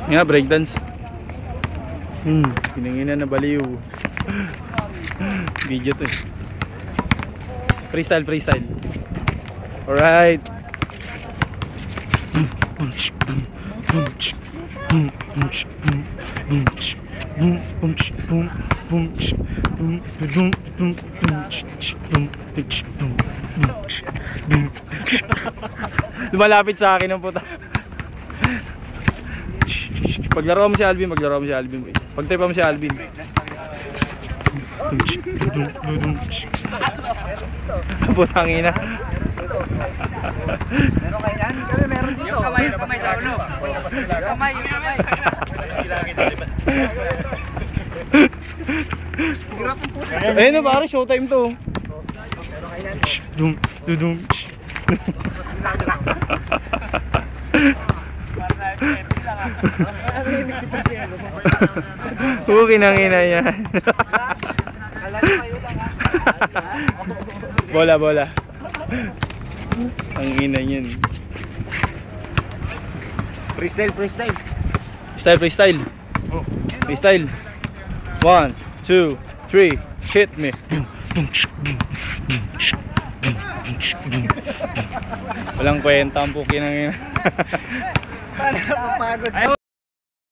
Nga, breakdance. Pinangina na baliw. Video to eh. Freestyle, freestyle. Alright. Lumalapit sa akin ang puta. Paglaro mo si Alvin, maglaro mo si Alvin. Pagtripa mo si Alvin. Putang ina. Meron kailan? Kami meron dito. Yung kamay sa ulo. Yung kamay. Eh na pare, showtime to. Suki nang ina yan. Bola, bola. Ang ina yun. Freestyle, freestyle. Freestyle, freestyle. Freestyle. 1, 2, 3, hit me. Walang kwenta ang puki nang ina. Paano mapagod?